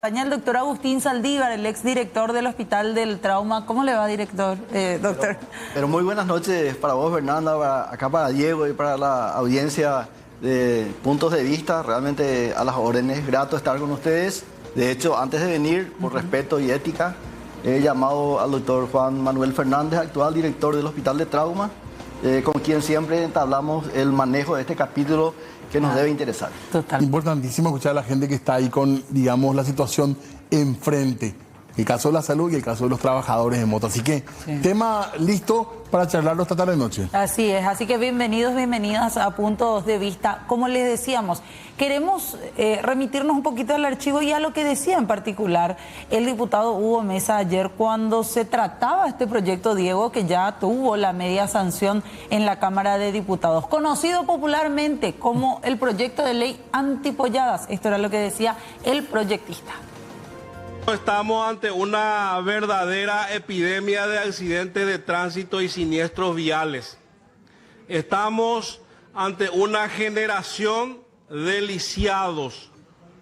El doctor Agustín Saldívar, el exdirector del Hospital del Trauma. ¿Cómo le va, director, doctor? Pero muy buenas noches para vos, Fernanda, acá para Diego y para la audiencia de Puntos de Vista. Realmente a las órdenes, grato estar con ustedes. De hecho, antes de venir, por respeto y ética, he llamado al doctor Juan Manuel Fernández, actual director del Hospital de Trauma, con quien siempre entablamos el manejo de este capítulo que nos debe interesar. Total. Importantísimo escuchar a la gente que está ahí con, digamos, la situación enfrente. El caso de la salud y el caso de los trabajadores de moto. Así que, tema listo para charlarlo esta tarde noche. Así es, así que bienvenidos, bienvenidas a Puntos de Vista. Como les decíamos, queremos remitirnos un poquito al archivo y a lo que decía en particular el diputado Hugo Mesa ayer cuando se trataba este proyecto, Diego, que ya tuvo la media sanción en la Cámara de Diputados, conocido popularmente como el proyecto de ley antipolladas. Esto era lo que decía el proyectista. Estamos ante una verdadera epidemia de accidentes de tránsito y siniestros viales. Estamos ante una generación de lisiados.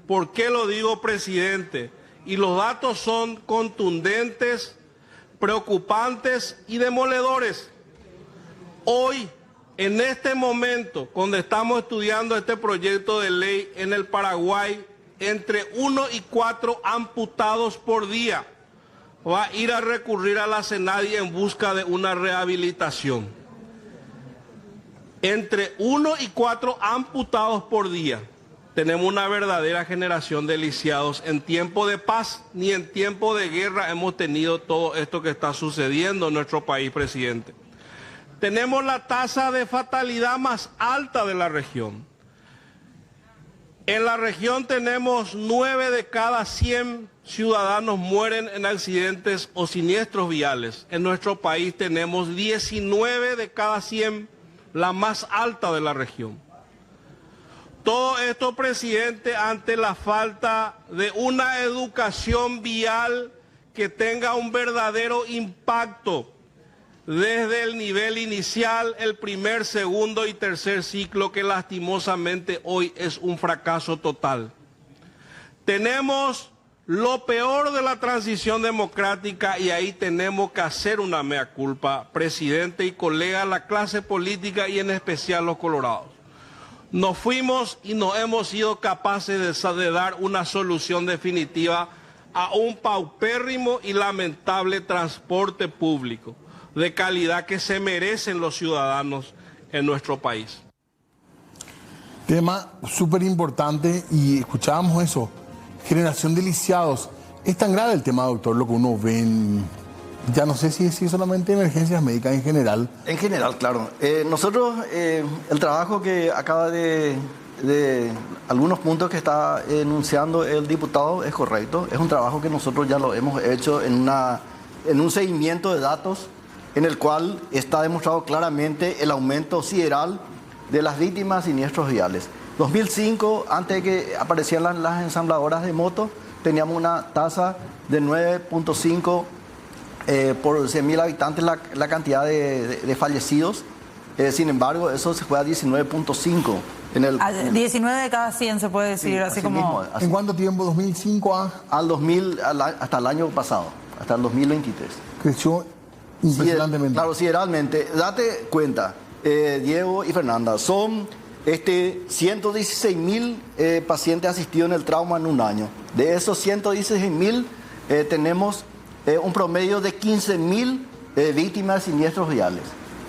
¿Por qué lo digo, presidente? Y los datos son contundentes, preocupantes y demoledores. Hoy, en este momento, cuando estamos estudiando este proyecto de ley en el Paraguay, entre 1 y 4 amputados por día va a ir a recurrir a la SENADI en busca de una rehabilitación. Entre 1 y 4 amputados por día. Tenemos una verdadera generación de lisiados. En tiempo de paz ni en tiempo de guerra hemos tenido todo esto que está sucediendo en nuestro país, presidente. Tenemos la tasa de fatalidad más alta de la región. En la región tenemos 9 de cada 100 ciudadanos mueren en accidentes o siniestros viales. En nuestro país tenemos 19 de cada 100, la más alta de la región. Todo esto, presidente, ante la falta de una educación vial que tenga un verdadero impacto desde el nivel inicial, el primer, segundo y tercer ciclo, que lastimosamente hoy es un fracaso total. Tenemos lo peor de la transición democrática y ahí tenemos que hacer una mea culpa, presidente y colega, la clase política y en especial los colorados. Nos fuimos y no hemos sido capaces de dar una solución definitiva a un paupérrimo y lamentable transporte público de calidad que se merecen los ciudadanos en nuestro país. Tema súper importante y escuchábamos eso, generación de lisiados. Es tan grave el tema, doctor, lo que uno ve en, ya no sé si es solamente emergencias médicas en general. En general, claro. Nosotros, el trabajo que acaba de algunos puntos que está enunciando el diputado es correcto. Es un trabajo que nosotros ya lo hemos hecho en un seguimiento de datos en el cual está demostrado claramente el aumento sideral de las víctimas de siniestros viales. 2005, antes de que aparecieran las ensambladoras de motos, teníamos una tasa de 9.5 por 100.000 habitantes la cantidad de fallecidos. Sin embargo, eso se fue a 19.5. 19 de cada 100 se puede decir, sí, así como... Mismo, así. ¿En cuánto tiempo? ¿2005 al 2000, hasta el año pasado, hasta el 2023. Creció impresionantemente. Claro, sideralmente. Date cuenta, Diego y Fernanda, son 116.000 pacientes asistidos en el trauma en un año. De esos 116.000 tenemos un promedio de 15.000 víctimas de siniestros viales,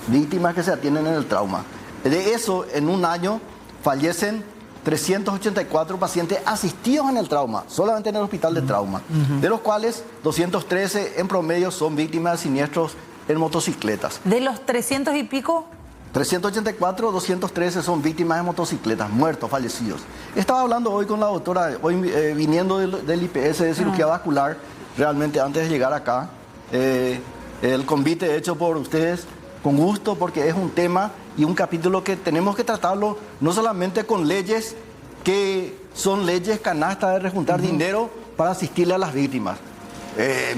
víctimas que se atienden en el trauma. De eso, en un año, fallecen 384 pacientes asistidos en el trauma, solamente en el hospital de trauma, de los cuales 213 en promedio son víctimas de siniestros en motocicletas. ¿De los 300 y pico? 384, 213 son víctimas de motocicletas, muertos, fallecidos. Estaba hablando hoy con la doctora, hoy viniendo del IPS de cirugía vascular, realmente antes de llegar acá, el convite hecho por ustedes, con gusto, porque es un tema y un capítulo que tenemos que tratarlo no solamente con leyes que son leyes canasta de rejuntar dinero para asistirle a las víctimas.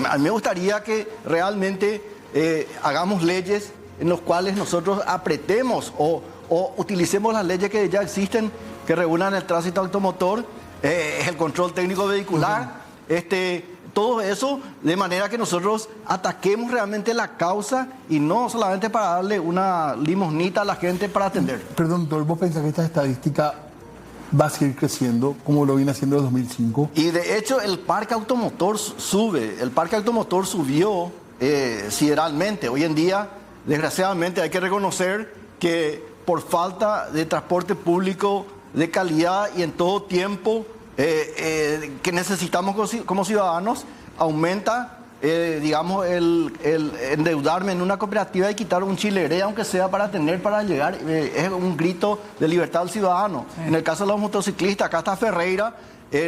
A mí me gustaría que realmente hagamos leyes en las cuales nosotros apretemos o utilicemos las leyes que ya existen, que regulan el tránsito automotor, el control técnico vehicular, todo eso, de manera que nosotros ataquemos realmente la causa y no solamente para darle una limosnita a la gente para atender. Perdón, doctor, ¿vos pensás que esta estadística va a seguir creciendo como lo viene haciendo en 2005? Y de hecho el parque automotor sube, el parque automotor subió sideralmente. Hoy en día, desgraciadamente, hay que reconocer que por falta de transporte público de calidad y en todo tiempo que necesitamos como ciudadanos, aumenta, digamos, el endeudarme en una cooperativa y quitar un chileré, aunque sea para llegar, es un grito de libertad al ciudadano. Sí. En el caso de los motociclistas, acá está Ferreira,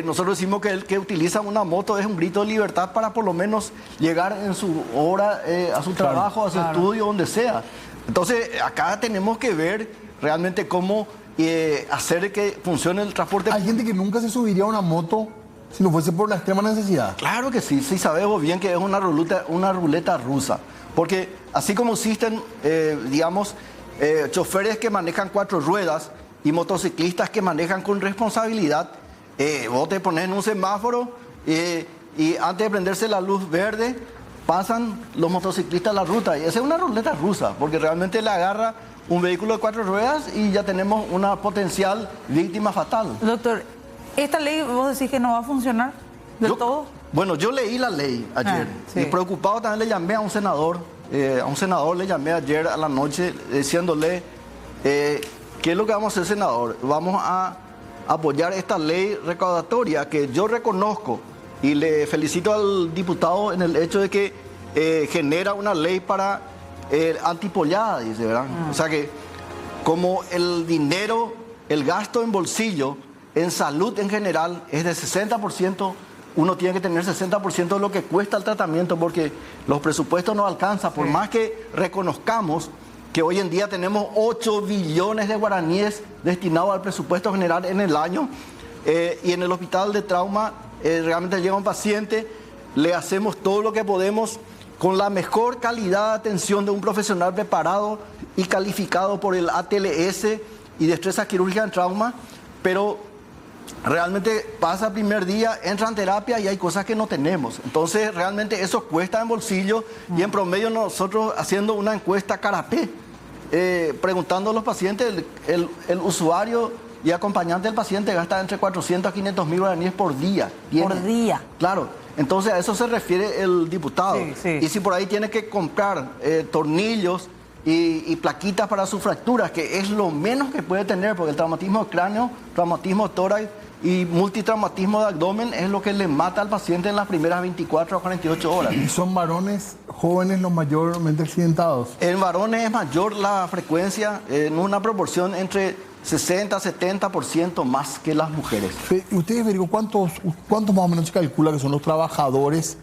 nosotros decimos que el que utiliza una moto es un grito de libertad para por lo menos llegar en su hora a su trabajo, a su estudio, donde sea. Entonces, acá tenemos que ver realmente cómo hacer que funcione el transporte. Hay gente que nunca se subiría a una moto si no fuese por la extrema necesidad. Claro que sí, sí sabemos bien que es una ruleta rusa. Porque así como existen, digamos, choferes que manejan 4 ruedas y motociclistas que manejan con responsabilidad, vos te pones en un semáforo y antes de prenderse la luz verde, pasan los motociclistas la ruta. Y esa es una ruleta rusa, porque realmente le agarra un vehículo de 4 ruedas y ya tenemos una potencial víctima fatal. Doctor, ¿esta ley vos decís que no va a funcionar del todo? Bueno, yo leí la ley ayer y preocupado también le llamé a un senador. Le llamé ayer a la noche diciéndole, ¿qué es lo que vamos a hacer, senador? Vamos a apoyar esta ley recaudatoria que yo reconozco y le felicito al diputado en el hecho de que genera una ley para antipollada, dice, ¿verdad? O sea que como el dinero, el gasto en bolsillo, en salud en general es de 60%, uno tiene que tener 60% de lo que cuesta el tratamiento porque los presupuestos no alcanzan, por más que reconozcamos que hoy en día tenemos 8 billones de guaraníes destinados al presupuesto general en el año y en el hospital de trauma realmente llega un paciente, le hacemos todo lo que podemos con la mejor calidad de atención de un profesional preparado y calificado por el ATLS y destreza quirúrgica en trauma, pero realmente pasa el primer día, entra en terapia y hay cosas que no tenemos. Entonces realmente eso cuesta en bolsillo y en promedio nosotros haciendo una encuesta carapé, preguntando a los pacientes, el usuario y acompañante del paciente gasta entre 400 a 500 mil guaraníes por día. Por día. Claro. Entonces a eso se refiere el diputado. Y si por ahí tiene que comprar tornillos y plaquitas para sus fracturas, que es lo menos que puede tener, porque el traumatismo de cráneo, traumatismo de tórax y multitraumatismo de abdomen es lo que le mata al paciente en las primeras 24 a 48 horas. ¿Y son varones jóvenes los mayormente accidentados? En varones es mayor la frecuencia, en una proporción entre 60-70% más que las mujeres. ¿Ustedes, Federico, cuántos más o menos se calcula que son los trabajadores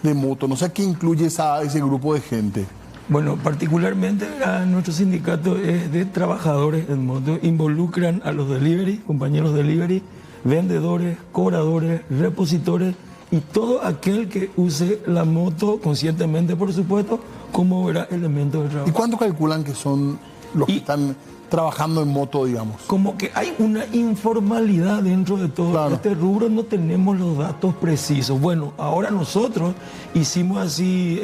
de moto? No sé qué incluye ese grupo de gente. Bueno, particularmente nuestro sindicato es de trabajadores en moto. Involucran a los delivery, compañeros delivery, vendedores, cobradores, repositores y todo aquel que use la moto conscientemente, por supuesto, como elemento de trabajo. ¿Y cuánto calculan que son los que están trabajando en moto, digamos? Como que hay una informalidad dentro de todo este rubro, no tenemos los datos precisos. Bueno, ahora nosotros hicimos así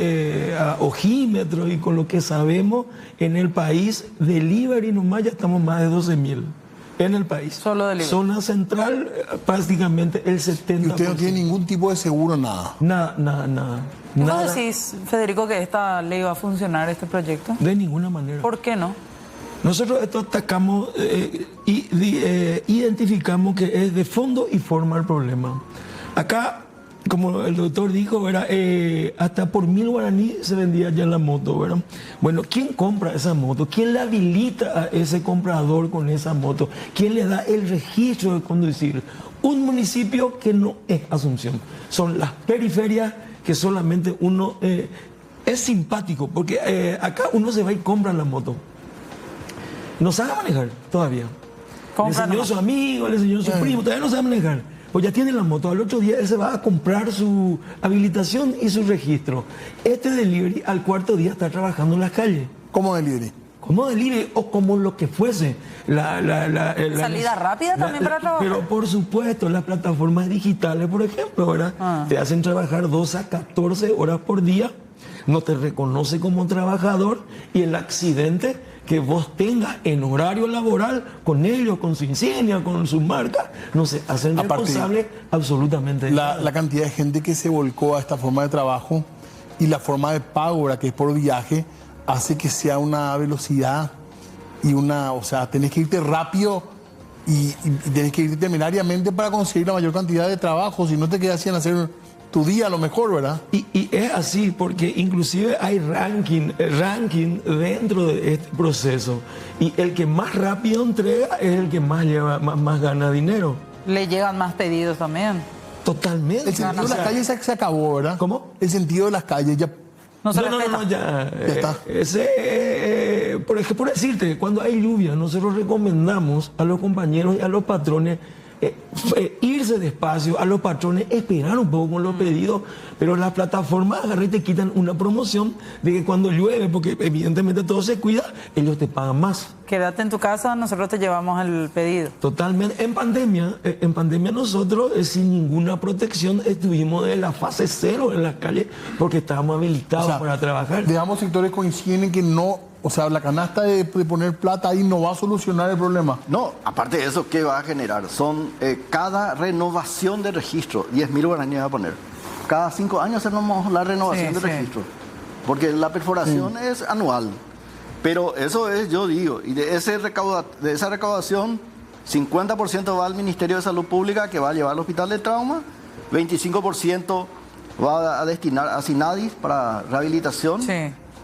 a ojímetro y con lo que sabemos en el país, delivery nomás ya estamos más de 12.000 en el país. Solo delivery. Zona central, prácticamente el 70%. ¿Y usted no tiene ningún tipo de seguro, nada? Nada. ¿Cómo decís, Federico, que esta ley va a funcionar, este proyecto? De ninguna manera. ¿Por qué no? Nosotros esto atacamos y identificamos que es de fondo y forma el problema. Acá, como el doctor dijo, ¿verdad? Hasta por 1.000 guaraní se vendía ya la moto, ¿verdad? Bueno, ¿quién compra esa moto? ¿Quién le habilita a ese comprador con esa moto? ¿Quién le da el registro de conducir? Un municipio que no es Asunción. Son las periferias que solamente uno... es simpático, porque acá uno se va y compra la moto. No sabe manejar todavía. Le enseñó a su amigo, le enseñó a su primo, todavía no sabe manejar. Pues ya tiene la moto, al otro día él se va a comprar su habilitación y su registro. Este delivery al cuarto día está trabajando en las calles. ¿Cómo delivery? como delivery o como lo que fuese. Salida rápida también para trabajar. Pero por supuesto, las plataformas digitales, por ejemplo, ¿verdad? Te hacen trabajar 12 a 14 horas por día, no te reconoce como trabajador y el accidente que vos tengas en horario laboral con ellos, con su insignia, con su marca, no se hacen responsables absolutamente. La cantidad de gente que se volcó a esta forma de trabajo y la forma de pago, ¿verdad?, que es por viaje, hace que sea una velocidad y o sea, tenés que irte rápido y tenés que irte temerariamente para conseguir la mayor cantidad de trabajo, si no te quedas sin hacer tu día a lo mejor, ¿verdad? Y es así, porque inclusive hay ranking dentro de este proceso. Y el que más rápido entrega es el que más gana dinero. Le llegan más pedidos también. Totalmente. El sentido de las calles se acabó, ¿verdad? ¿Cómo? El sentido de las calles ya... No, ya está. Por decirte, cuando hay lluvia, nosotros recomendamos a los compañeros y a los patrones irse despacio, a los patrones esperar un poco con los pedidos, pero las plataformas agarran y te quitan una promoción de que cuando llueve, porque evidentemente todo se cuida, ellos te pagan más. Quédate en tu casa, nosotros te llevamos el pedido. Totalmente. En pandemia nosotros sin ninguna protección estuvimos de la fase 0 en las calles porque estábamos habilitados para trabajar. Digamos, sectores coinciden en que no, o sea, la canasta de poner plata ahí no va a solucionar el problema. No, aparte de eso, ¿qué va a generar? Son cada renovación de registro, 10.000 guaraníes va a poner. Cada 5 años hacemos la renovación de registro, porque la perforación es anual. Pero eso es, yo digo, y de esa recaudación, 50% va al Ministerio de Salud Pública, que va a llevar al Hospital de Trauma, 25% va a destinar a Sinadis para rehabilitación,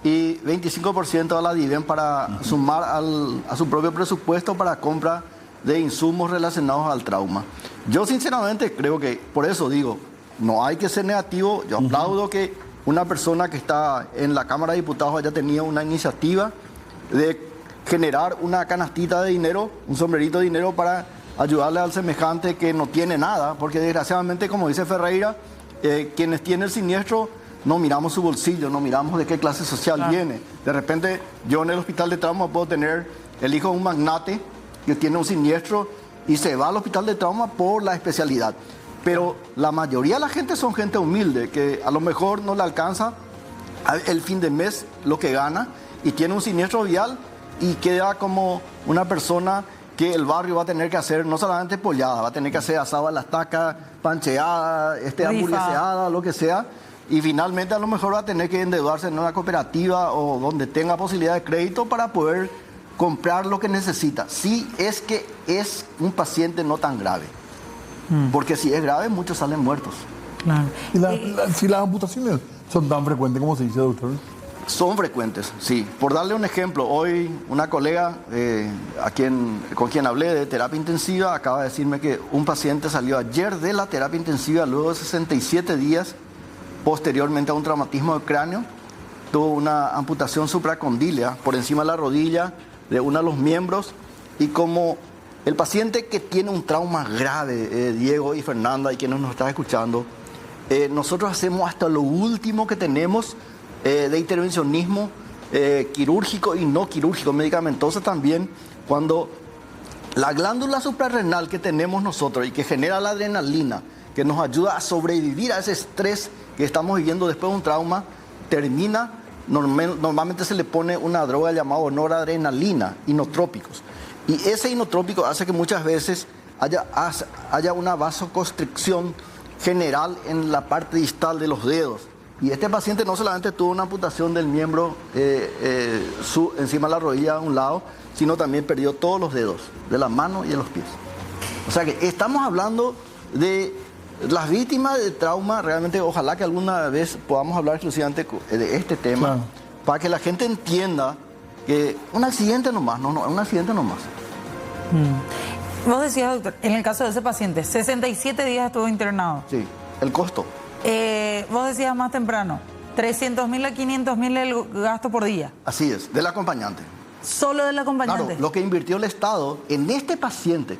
y 25% a la DIVEN para sumar a su propio presupuesto para compra de insumos relacionados al trauma. Yo sinceramente creo que, por eso digo, no hay que ser negativo. Yo aplaudo que una persona que está en la Cámara de Diputados haya tenido una iniciativa de generar una canastita de dinero, un sombrerito de dinero para ayudarle al semejante que no tiene nada, porque desgraciadamente, como dice Ferreira, quienes tienen el siniestro no miramos su bolsillo, no miramos de qué clase social viene. De repente, yo en el hospital de trauma puedo tener el hijo de un magnate que tiene un siniestro y se va al hospital de trauma por la especialidad. Pero la mayoría de la gente son gente humilde, que a lo mejor no le alcanza el fin de mes lo que gana y tiene un siniestro vial y queda como una persona que el barrio va a tener que hacer no solamente pollada, va a tener que hacer asada a la estaca, pancheada, hamburgueseada, lo que sea. Y finalmente a lo mejor va a tener que endeudarse en una cooperativa o donde tenga posibilidad de crédito para poder comprar lo que necesita. Si es que es un paciente no tan grave. Porque si es grave, muchos salen muertos. Claro. ¿Y si las amputaciones son tan frecuentes como se dice, doctor? Son frecuentes, sí. Por darle un ejemplo, hoy una colega con quien hablé de terapia intensiva acaba de decirme que un paciente salió ayer de la terapia intensiva luego de 67 días posteriormente a un traumatismo de cráneo. Tuvo una amputación supracondílea por encima de la rodilla de uno de los miembros, y como el paciente que tiene un trauma grave, Diego y Fernanda y quienes nos están escuchando, nosotros hacemos hasta lo último que tenemos de intervencionismo quirúrgico y no quirúrgico, medicamentoso también, cuando la glándula suprarrenal que tenemos nosotros y que genera la adrenalina, que nos ayuda a sobrevivir a ese estrés que estamos viviendo después de un trauma, termina, normalmente se le pone una droga llamada noradrenalina, inotrópicos. Y ese inotrópico hace que muchas veces haya una vasoconstricción general en la parte distal de los dedos. Y este paciente no solamente tuvo una amputación del miembro encima de la rodilla a un lado, sino también perdió todos los dedos, de la mano y de los pies. O sea que estamos hablando de las víctimas de trauma. Realmente ojalá que alguna vez podamos hablar exclusivamente de este tema, para que la gente entienda que un accidente nomás, un accidente nomás. Vos decías, doctor, en el caso de ese paciente, 67 días estuvo internado. Sí, el costo. Vos decías más temprano, 300.000 a 500.000 el gasto por día. Así es, del acompañante. Solo del acompañante. Claro, lo que invirtió el Estado en este paciente.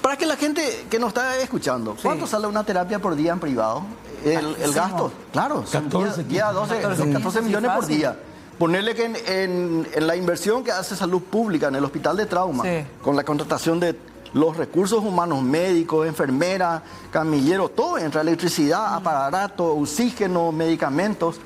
Para que la gente que nos está escuchando, ¿cuánto sale una terapia por día en privado? El gasto, claro, 14 millones por día. ponerle que en la inversión que hace Salud Pública en el Hospital de Trauma, Sí. con la contratación de los recursos humanos, médicos, enfermeras, camilleros, todo entra, electricidad, aparato, oxígeno, medicamentos.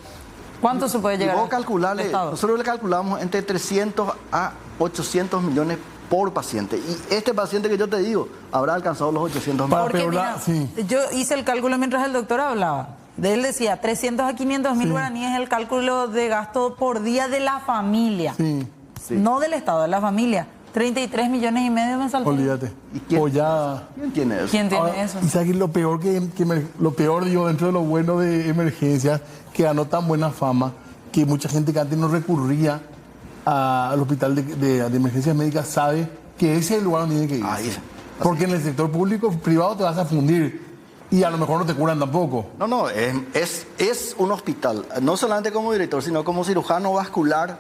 ¿Cuánto se puede Y llegar vos al calcularle, Estado? nosotros le calculamos entre 300 a 800 millones por paciente. Y este paciente que yo te digo habrá alcanzado los 800 millones. Porque Pero mira, sí. yo hice el cálculo mientras el doctor hablaba. Él decía 300 a 500 mil guaraníes es el cálculo de gasto por día de la familia. Sí, Sí. No del Estado, de la familia. 33 millones y medio mensual. olvídate. ¿Y quién? O ya... ¿Quién tiene eso? ¿Quién tiene Ahora, eso? Y sabes que lo peor lo peor, digo, dentro de lo bueno de emergencias, que ganó tan buena fama, que mucha gente que antes no recurría al hospital de emergencias médicas sabe que ese es el lugar donde tiene que ir. Ahí. Porque en el sector público privado te vas a fundir y a lo mejor no te curan tampoco. No, es un hospital, no solamente como director, sino como cirujano vascular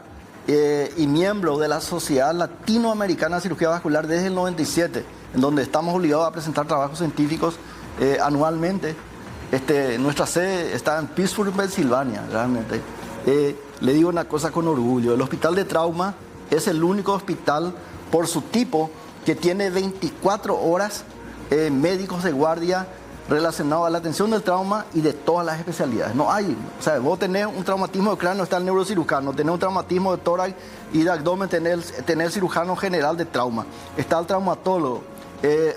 y miembro de la Sociedad Latinoamericana de Cirugía Vascular desde el 97, en donde estamos obligados a presentar trabajos científicos anualmente. Nuestra sede está en Pittsburgh, Pensilvania, realmente. Le digo una cosa con orgullo, el Hospital de Trauma es el único hospital por su tipo que tiene 24 horas médicos de guardia relacionados a la atención del trauma y de todas las especialidades. No hay, o sea, vos tenés un traumatismo de cráneo, está el neurocirujano, tenés un traumatismo de tórax y de abdomen, tenés el cirujano general de trauma, está el traumatólogo,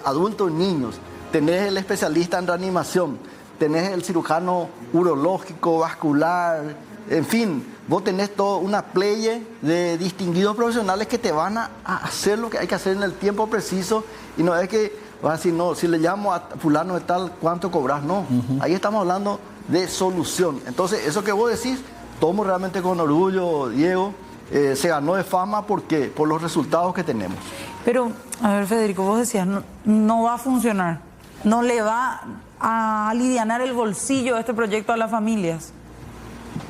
adultos y niños, tenés el especialista en reanimación, tenés el cirujano urológico, vascular, en fin, vos tenés toda una playa de distinguidos profesionales que te van a hacer lo que hay que hacer en el tiempo preciso y no es que vas a decir, no, si le llamo a fulano de tal, ¿cuánto cobras? No, ahí estamos hablando de solución. Entonces, eso que vos decís, tomo realmente con orgullo, Diego, se ganó de fama, ¿por qué? Por los resultados que tenemos. Pero, a ver, Federico, vos decías, no va a funcionar. No le va a alivianar el bolsillo de este proyecto a las familias.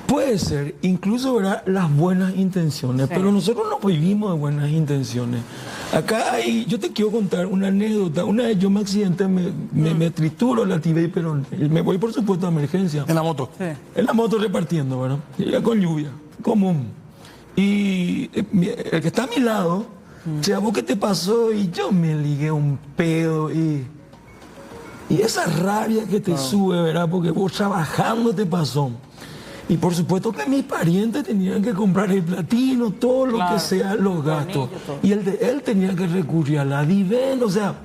Puede ser, incluso verá las buenas intenciones, Sí. pero nosotros no vivimos de buenas intenciones. Acá yo te quiero contar una anécdota. Una vez yo me accidenté, me trituro la tibia y peroné. Y me voy, por supuesto, a emergencia. En la moto. Sí. En la moto repartiendo, ¿verdad? Ya con lluvia, común. Y el que está a mi lado, che, ¿a vos qué te pasó? Y yo me ligué un pedo y esa rabia que te sube, ¿verdad? Porque vos trabajando te pasó. Y por supuesto que mis parientes tenían que comprar el platino, todo lo Claro. que sea, los gastos. Tornillo, todo. Y el de él tenía que recurrir a la Diven, o sea,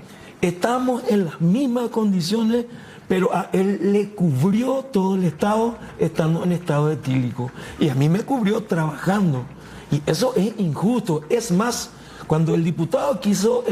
estamos en las mismas condiciones, pero a él le cubrió todo el Estado estando en estado etílico. Y a mí me cubrió trabajando. Y eso es injusto. Es más, cuando el diputado quiso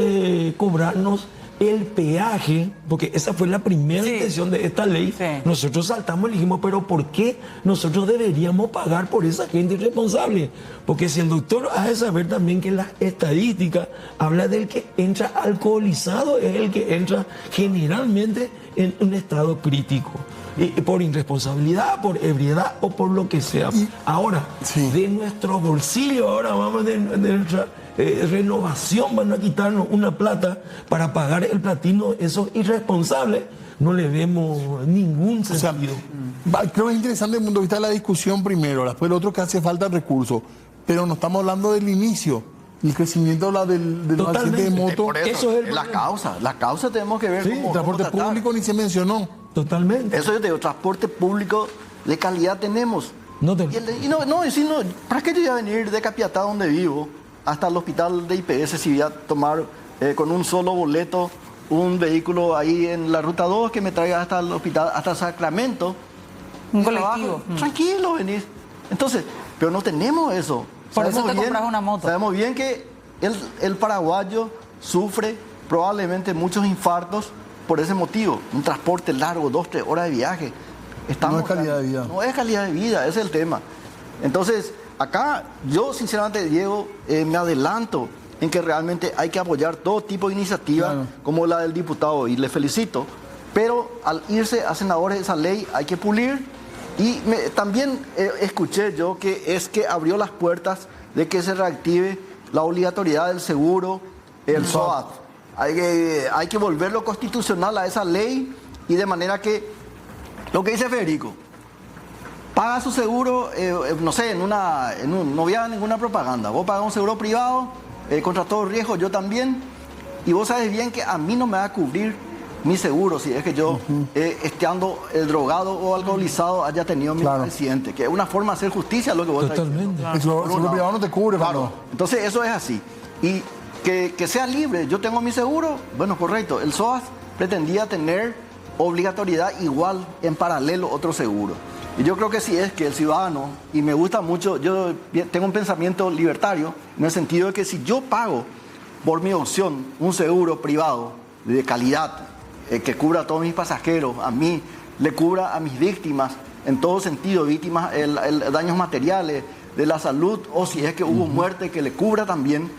cobrarnos el peaje, porque esa fue la primera Sí. intención de esta ley, Sí. nosotros saltamos y dijimos, pero ¿por qué nosotros deberíamos pagar por esa gente irresponsable? Porque si el doctor ha de saber también que la estadística habla del que entra alcoholizado, es el que entra generalmente en un estado crítico. Y por irresponsabilidad, por ebriedad o por lo que sea. Ahora, Sí. de nuestro bolsillo, ahora vamos de nuestra renovación, van a quitarnos una plata para pagar el platino, esos irresponsables, no le vemos ningún O sea, sentido. creo que es interesante desde el punto de vista de la discusión primero, después lo otro que hace falta recursos, pero no estamos hablando del inicio, el crecimiento de los Totalmente. accidentes de moto, Por Eso eso, es el es la problema. causa. La causa tenemos que ver sí, cómo transporte tratar. público ni se mencionó. Totalmente. Eso yo te digo, transporte público de calidad tenemos. No te- Y decir, no, ¿para qué yo voy a venir de Capiatá, donde vivo, hasta el hospital de IPS si voy a tomar con un solo boleto un vehículo ahí en la ruta 2 que me traiga hasta el hospital, hasta Sacramento? Un Mi colectivo. trabajo, tranquilo, venís. Entonces, pero no tenemos eso. Por eso Sabemos te compras una moto. Sabemos bien que el paraguayo sufre probablemente muchos infartos por ese motivo. Un transporte largo, 2-3 horas de viaje. No es calidad de vida. No es calidad de vida, ese es el tema. Entonces, acá yo sinceramente, Diego, me adelanto en que realmente hay que apoyar todo tipo de iniciativas, Claro. como la del diputado, y le felicito. Pero al irse a senadores esa ley hay que pulir. Y también escuché yo que es que abrió las puertas de que se reactive la obligatoriedad del seguro, el SOAT. Hay que volverlo constitucional a esa ley, y de manera que, lo que dice Federico, paga su seguro, no sé, no había ninguna propaganda. Vos pagas un seguro privado, contra todo riesgo, yo también. Y vos sabes bien que a mí no me va a cubrir mi seguro si es que yo, estando drogado o alcoholizado, haya tenido mi accidente. Que es una forma de hacer justicia lo que vos estás diciendo. El seguro privado no te cubre, claro. Entonces eso es así. Y que sea libre. Yo tengo mi seguro, bueno, correcto. El SOAS pretendía tener obligatoriedad igual en paralelo otro seguro. Y yo creo que sí es que el ciudadano, y me gusta mucho, yo tengo un pensamiento libertario, en el sentido de que si yo pago por mi opción un seguro privado de calidad, que cubra a todos mis pasajeros, a mí, le cubra a mis víctimas, en todo sentido, víctimas, daños materiales, de la salud, o si es que hubo muerte, que le cubra también.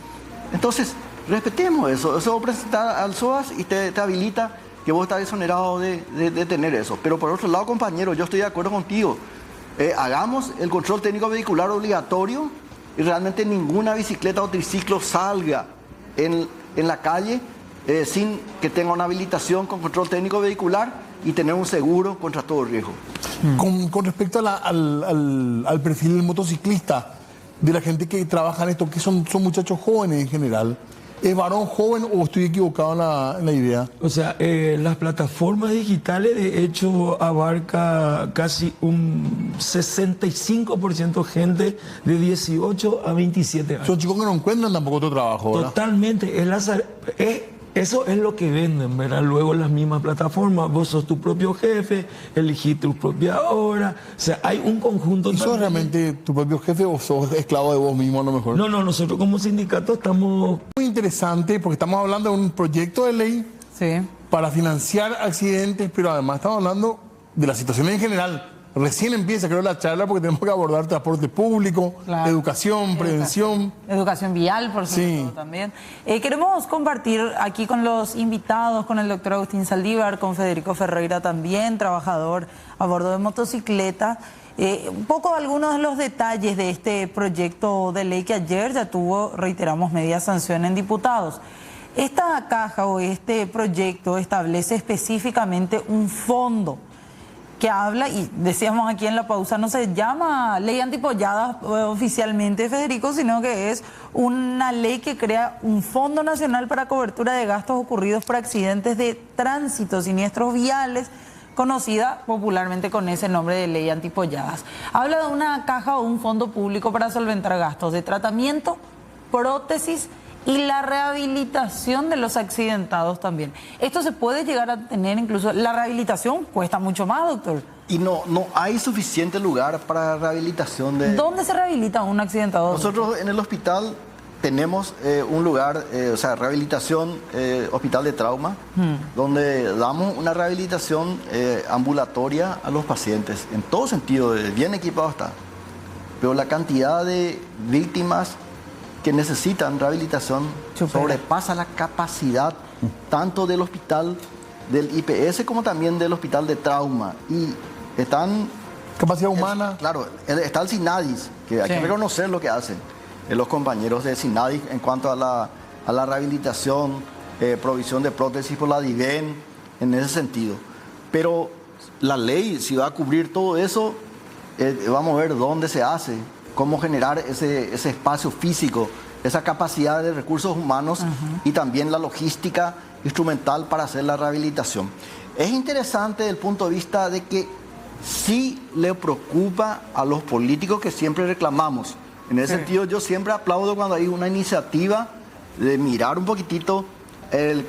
Entonces, respetemos eso. Eso presentar al SOAS y te habilita que vos estás exonerado de tener eso. Pero por otro lado, compañero, yo estoy de acuerdo contigo. Hagamos el control técnico vehicular obligatorio y realmente ninguna bicicleta o triciclo salga en la calle sin que tenga una habilitación con control técnico vehicular y tener un seguro contra todo riesgo. Con respecto al perfil del motociclista, de la gente que trabaja en esto, que son muchachos jóvenes en general, ¿es varón joven o estoy equivocado en la idea? O sea, las plataformas digitales de hecho abarca casi un 65% gente de 18 a 27 años. Son chicos que no encuentran tampoco otro trabajo, ¿verdad? Totalmente. Eso es lo que venden, ¿verdad? Luego las mismas plataformas, vos sos tu propio jefe, elegís tu propia hora. O sea, hay un conjunto... ¿Y sos realmente tu propio jefe o sos esclavo de vos mismo a lo mejor? No, nosotros como sindicato estamos... Muy interesante porque estamos hablando de un proyecto de ley para financiar accidentes, pero además estamos hablando de la situación en general. Recién empieza, creo, la charla porque tenemos que abordar transporte público, educación, prevención. Educación vial, por supuesto, también. Queremos compartir aquí con los invitados, con el doctor Agustín Saldívar, con Federico Ferreira también, trabajador a bordo de motocicleta, un poco algunos de los detalles de este proyecto de ley que ayer ya tuvo, reiteramos, media sanción en diputados. Esta caja o este proyecto establece específicamente un fondo que habla, y decíamos aquí en la pausa, no se llama ley antipolladas oficialmente, Federico, sino que es una ley que crea un Fondo Nacional para Cobertura de Gastos Ocurridos por Accidentes de Tránsito, Siniestros Viales, conocida popularmente con ese nombre de ley antipolladas. Habla de una caja o un fondo público para solventar gastos de tratamiento, prótesis y la rehabilitación de los accidentados también. Esto se puede llegar a tener incluso, la rehabilitación cuesta mucho más, doctor. Y no hay suficiente lugar para rehabilitación de... ¿Dónde se rehabilita un accidentado? Nosotros en el hospital tenemos un lugar, o sea, rehabilitación, hospital de trauma, donde damos una rehabilitación ambulatoria a los pacientes, en todo sentido, bien equipado está. Pero la cantidad de víctimas que necesitan rehabilitación sobrepasa la capacidad tanto del hospital del IPS como también del hospital de trauma. Y están... Capacidad humana. Claro, está el SINADIS, que hay que reconocer lo que hacen los compañeros de SINADIS en cuanto a la rehabilitación, provisión de prótesis por la DIVEN, en ese sentido. Pero la ley, si va a cubrir todo eso, vamos a ver dónde se hace, cómo generar ese espacio físico, esa capacidad de recursos humanos y también la logística instrumental para hacer la rehabilitación. Es interesante desde el punto de vista de que sí le preocupa a los políticos que siempre reclamamos. En ese sentido, yo siempre aplaudo cuando hay una iniciativa de mirar un poquitito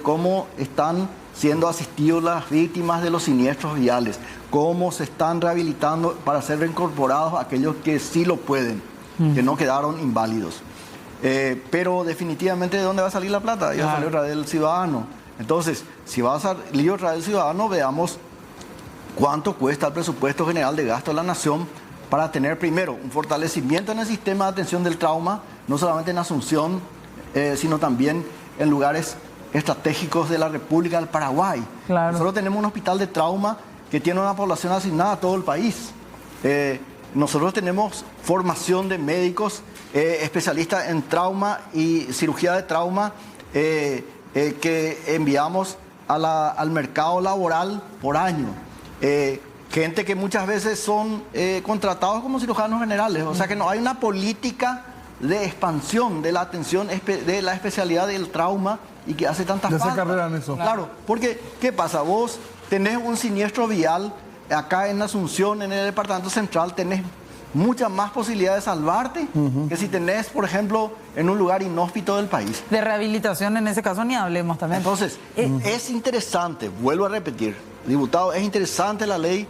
cómo están siendo asistidos las víctimas de los siniestros viales, cómo se están rehabilitando para ser reincorporados aquellos que sí lo pueden, que no quedaron inválidos. Pero definitivamente, ¿de dónde va a salir la plata? Va a salir otra vez del ciudadano. Entonces, si va a salir otra vez del ciudadano, veamos cuánto cuesta el presupuesto general de gasto de la nación para tener primero un fortalecimiento en el sistema de atención del trauma, no solamente en Asunción, sino también en lugares estratégicos de la República del Paraguay. Nosotros tenemos un hospital de trauma que tiene una población asignada a todo el país. Nosotros tenemos formación de médicos especialistas en trauma y cirugía de trauma que enviamos al mercado laboral por año. gente que muchas veces son contratados como cirujanos generales. O sea que no hay una política de expansión de la atención de la especialidad del trauma y que hace tantas De hacer faltas. carrera en eso. Claro, porque ¿qué pasa? Vos tenés un siniestro vial acá en Asunción, en el departamento central, tenés muchas más posibilidades de salvarte que si tenés, por ejemplo, en un lugar inhóspito del país. De rehabilitación en ese caso ni hablemos también. Entonces, es interesante, vuelvo a repetir, diputado, es interesante la ley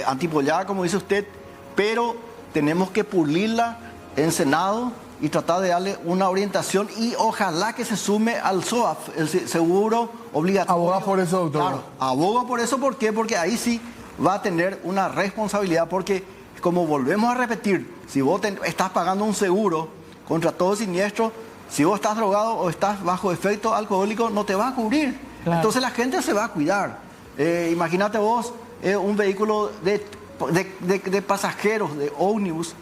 antipollada, como dice usted, pero tenemos que pulirla en Senado y tratar de darle una orientación y ojalá que se sume al SOAF, el seguro obligatorio. Aboga por eso, doctor. Claro, aboga por eso, ¿por qué? Porque ahí sí va a tener una responsabilidad, porque como volvemos a repetir, si vos estás pagando un seguro contra todo siniestro, si vos estás drogado o estás bajo efecto alcohólico, no te va a cubrir. Claro. Entonces la gente se va a cuidar. Imagínate vos un vehículo de pasajeros, de ómnibus,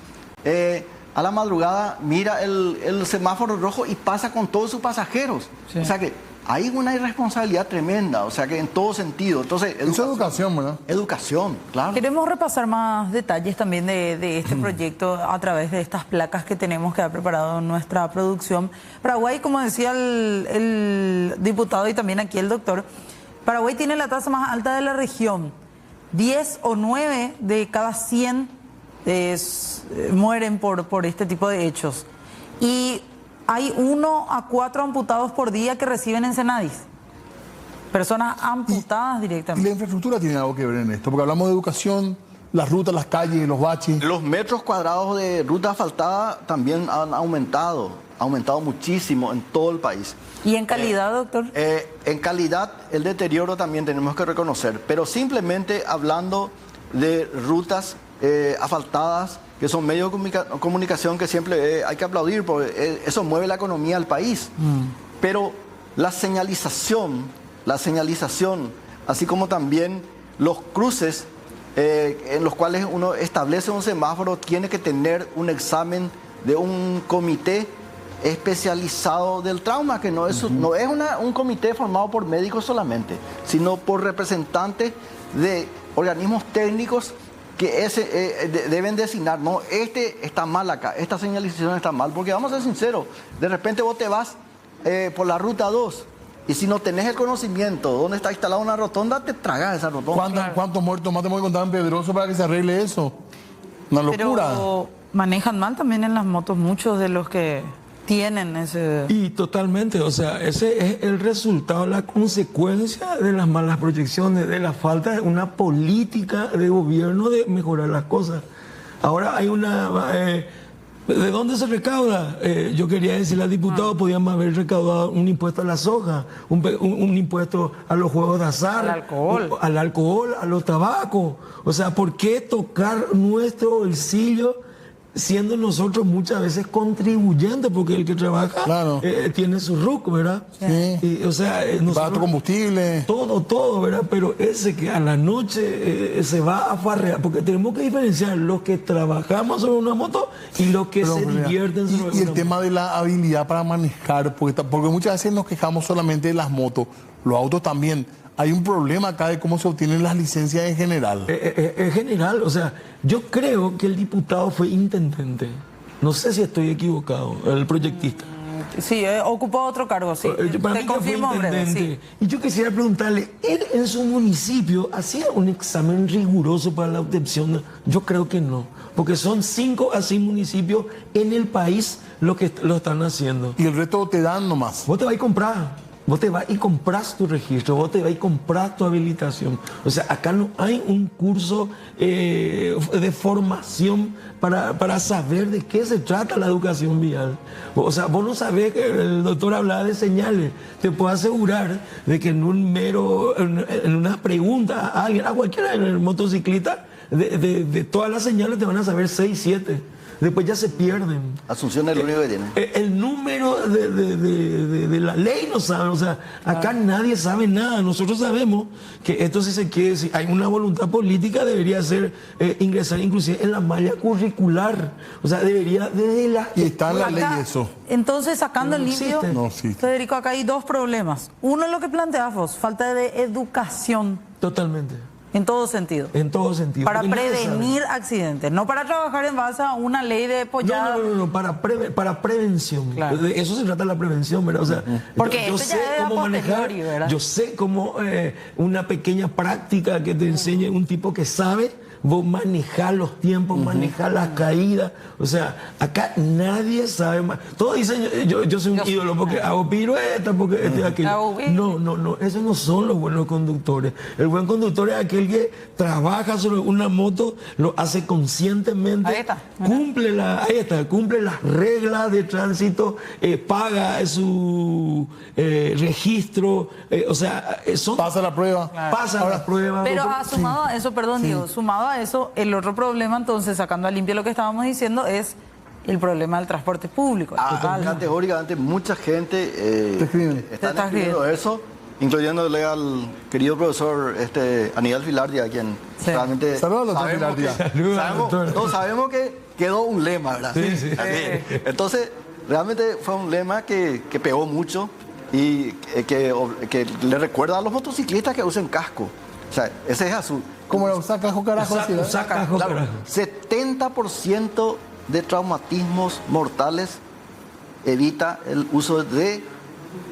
a la madrugada mira el semáforo rojo y pasa con todos sus pasajeros. Sí. O sea que hay una irresponsabilidad tremenda, o sea que en todo sentido. Entonces, Es educación, ¿verdad? Educación, claro. Queremos repasar más detalles también de este proyecto a través de estas placas que tenemos que ha preparado nuestra producción. Paraguay, como decía el diputado y también aquí el doctor, Paraguay tiene la tasa más alta de la región. 10 o 9 de cada 100 mueren por este tipo de hechos. Y hay 1 a 4 amputados por día que reciben en Senadis. Personas amputadas Y directamente. la infraestructura tiene algo que ver en esto, porque hablamos de educación, las rutas, las calles, los baches. Los metros cuadrados de ruta asfaltada también han aumentado muchísimo en todo el país. ¿Y en calidad, doctor? En calidad, el deterioro también tenemos que reconocer, pero simplemente hablando de rutas asfaltadas, que son medios de comunicación que siempre hay que aplaudir, porque eso mueve la economía del país. Pero la señalización, así como también los cruces en los cuales uno establece un semáforo, tiene que tener un examen de un comité especializado del trauma, que no es un comité formado por médicos solamente, sino por representantes de organismos técnicos que deben designar, no, este está mal acá, esta señalización está mal, porque vamos a ser sinceros, de repente vos te vas por la ruta 2 y si no tenés el conocimiento dónde está instalada una rotonda, te tragas esa rotonda. ¿Cuántos muertos más tenemos que contar en Pedroso para que se arregle eso? Una locura. Pero manejan mal también en las motos muchos de los que tienen ese... Y totalmente, o sea, ese es el resultado, la consecuencia de las malas proyecciones, de la falta de una política de gobierno de mejorar las cosas. Ahora hay una... ¿de dónde se recauda? Yo quería decirle al diputado, podíamos haber recaudado un impuesto a la soja, un impuesto a los juegos de azar, al alcohol, a los tabacos. O sea, ¿por qué tocar nuestro bolsillo siendo nosotros muchas veces contribuyentes? Porque el que trabaja Claro. tiene su RUC, ¿verdad? Sí. Y, o sea, nosotros, Barato combustible. todo, ¿verdad? Pero ese que a la noche se va a farrear, porque tenemos que diferenciar los que trabajamos sobre una moto y los que Pero, se divierten sobre y una el moto. tema de la habilidad para manejar, porque muchas veces nos quejamos solamente de las motos, los autos también. Hay un problema acá de cómo se obtienen las licencias en general. En general, o sea, yo creo que el diputado fue intendente. No sé si estoy equivocado, el proyectista. Sí, ocupó otro cargo, sí. Para Te mí que fue confirmo en breve, intendente. sí. Y yo quisiera preguntarle, ¿él en su municipio hacía un examen riguroso para la obtención? Yo creo que no, porque son 5 a 6 municipios en el país los que lo están haciendo. Y el resto te dan nomás. Vos te vas a comprar. Vos te vas y compras tu registro, vos te vas y compras tu habilitación. O sea, acá no hay un curso de formación para saber de qué se trata la educación vial. O sea, vos no sabés que el doctor hablaba de señales. Te puedo asegurar de que en una pregunta a alguien, a cualquiera motociclista, de todas las señales te van a saber 6, 7. Después ya se pierden. Asunción es lo único que tiene. El número de la ley no sabe, o sea, acá nadie sabe nada. Nosotros sabemos que esto, si se quiere, si hay una voluntad política, debería ser ingresar inclusive en la malla curricular. O sea, debería desde la... Y está en la ley Acá, eso. entonces, sacando el No limpio, existe. No existe. Federico, acá hay 2 problemas. Uno es lo que planteas vos, falta de educación. Totalmente. En todo sentido. En todo sentido. Para Porque nadie sabe. prevenir accidentes, no para trabajar en base a una ley de pollada. No, para prevención. Claro. De eso se trata la prevención, ¿verdad? O sea, Porque yo esto sé ya es a cómo manejar, posteriori, ¿verdad? yo sé cómo una pequeña práctica que te enseñe un tipo que sabe, vos manejar los tiempos, manejar las caídas. O sea, acá nadie sabe más. Todos dicen, yo soy un ídolo porque hago piruetas, porque aquello. No, esos no son los buenos conductores. El buen conductor es aquel que trabaja sobre una moto, lo hace conscientemente, Ahí está. cumple las reglas de tránsito, paga su registro, o sea, Pasa la prueba. pasa las pruebas. Pero doctor. sumado a eso, perdón, Sí. Diego, sumado a eso, el otro problema, entonces, sacando a limpio lo que estábamos diciendo, es el problema del transporte público. Total. Categóricamente mucha gente Te escriben. Te está está escribiendo escribiendo. eso, incluyéndole al querido profesor Aníbal Filardi, a quien Sí. realmente Saludos, doctor sabemos Filardi. Saludos, sabemos que quedó un lema, ¿verdad? Sí. Entonces, realmente fue un lema que pegó mucho y que le recuerda a los motociclistas que usen casco. O sea, ese es azul. Como la usa cajo carajo. así, ¿verdad? Saca, Claro, carajo. 70% de traumatismos mortales evita el uso de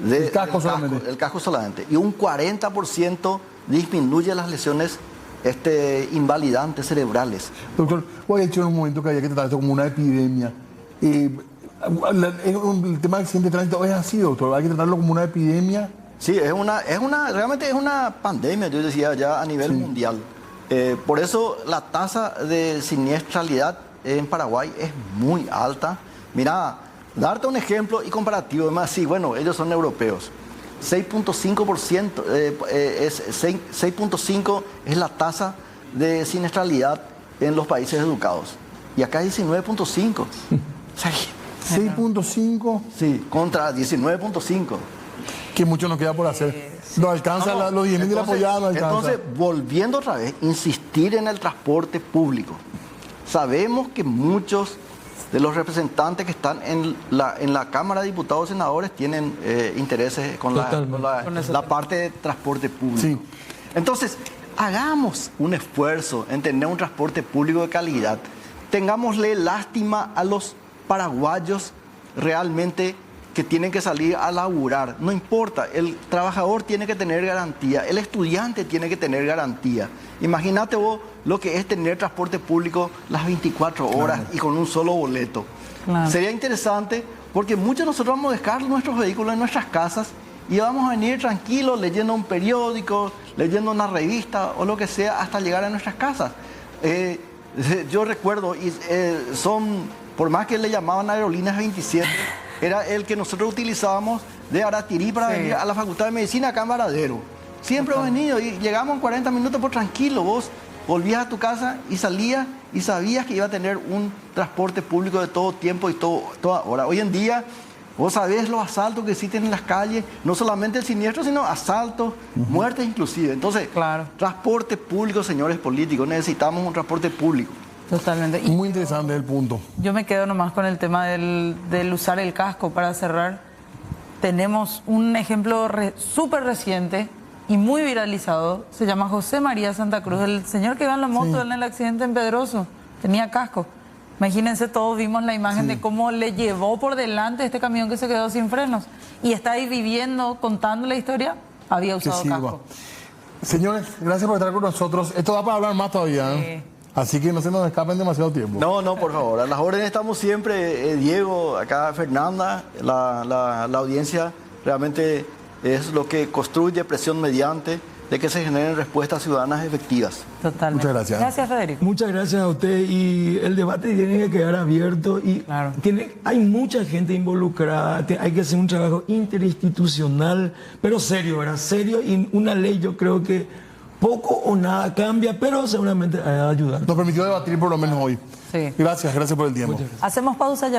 El casco solamente. el casco solamente. Y un 40% disminuye las lesiones invalidantes cerebrales. Doctor, hoy he dicho en un momento que había que tratar esto como una epidemia. El tema del accidente de tránsito es así, doctor. Hay que tratarlo como una epidemia. Sí, realmente es una pandemia, yo decía ya a nivel mundial. Por eso la tasa de siniestralidad en Paraguay es muy alta. Mira, darte un ejemplo y comparativo, además, sí, bueno, ellos son europeos. 6.5%, 6.5 es la tasa de siniestralidad en los países educados. Y acá es 19.5. O sea, 6.5, sí, contra 19.5. que mucho nos queda por hacer. No alcanza, No, los 10.000 de la apoyada no alcanza. Entonces, volviendo otra vez, insistir en el transporte público. Sabemos que muchos de los representantes que están en la Cámara de Diputados y Senadores tienen intereses con la parte de transporte público. Sí. Entonces, hagamos un esfuerzo en tener un transporte público de calidad. Tengámosle lástima a los paraguayos realmente que tienen que salir a laburar. No importa, el trabajador tiene que tener garantía, el estudiante tiene que tener garantía. Imagínate vos lo que es tener transporte público las 24 horas y con un solo boleto. Claro. Sería interesante porque muchos de nosotros vamos a dejar nuestros vehículos en nuestras casas y vamos a venir tranquilos leyendo un periódico, leyendo una revista o lo que sea hasta llegar a nuestras casas. Yo recuerdo, por más que le llamaban Aerolíneas 27, era el que nosotros utilizábamos de Aratirí para venir a la Facultad de Medicina acá en Varadero. Siempre hemos venido y llegamos en 40 minutos por tranquilo. Vos volvías a tu casa y salías y sabías que iba a tener un transporte público de todo tiempo y toda hora. Hoy en día, vos sabés los asaltos que existen en las calles, no solamente el siniestro, sino asaltos, muertes inclusive. Entonces, Claro. transporte público, señores políticos, necesitamos un transporte público. Totalmente. Y Muy interesante el punto. yo me quedo nomás con el tema del usar el casco para cerrar. Tenemos un ejemplo súper reciente y muy viralizado. Se llama José María Santa Cruz, el señor que iba en la moto en el accidente en Pedroso. Tenía casco. Imagínense, todos vimos la imagen de cómo le llevó por delante este camión que se quedó sin frenos. Y está ahí viviendo, contando la historia, había Que usado sirva. casco. Señores, gracias por estar con nosotros. Esto da para hablar más todavía, ¿eh? Así que no se nos escapen demasiado tiempo. No, por favor, a las órdenes estamos siempre, Diego, acá Fernanda, la audiencia realmente es lo que construye presión mediante de que se generen respuestas ciudadanas efectivas. Totalmente. Muchas gracias. Gracias, Federico. Muchas gracias a usted y el debate tiene que quedar abierto y Claro. hay mucha gente involucrada, hay que hacer un trabajo interinstitucional, pero serio, ¿verdad? Serio, y una ley yo creo que poco o nada cambia, pero seguramente ayuda. Nos permitió debatir por lo menos hoy. Sí. Gracias por el tiempo. Hacemos pausa ya.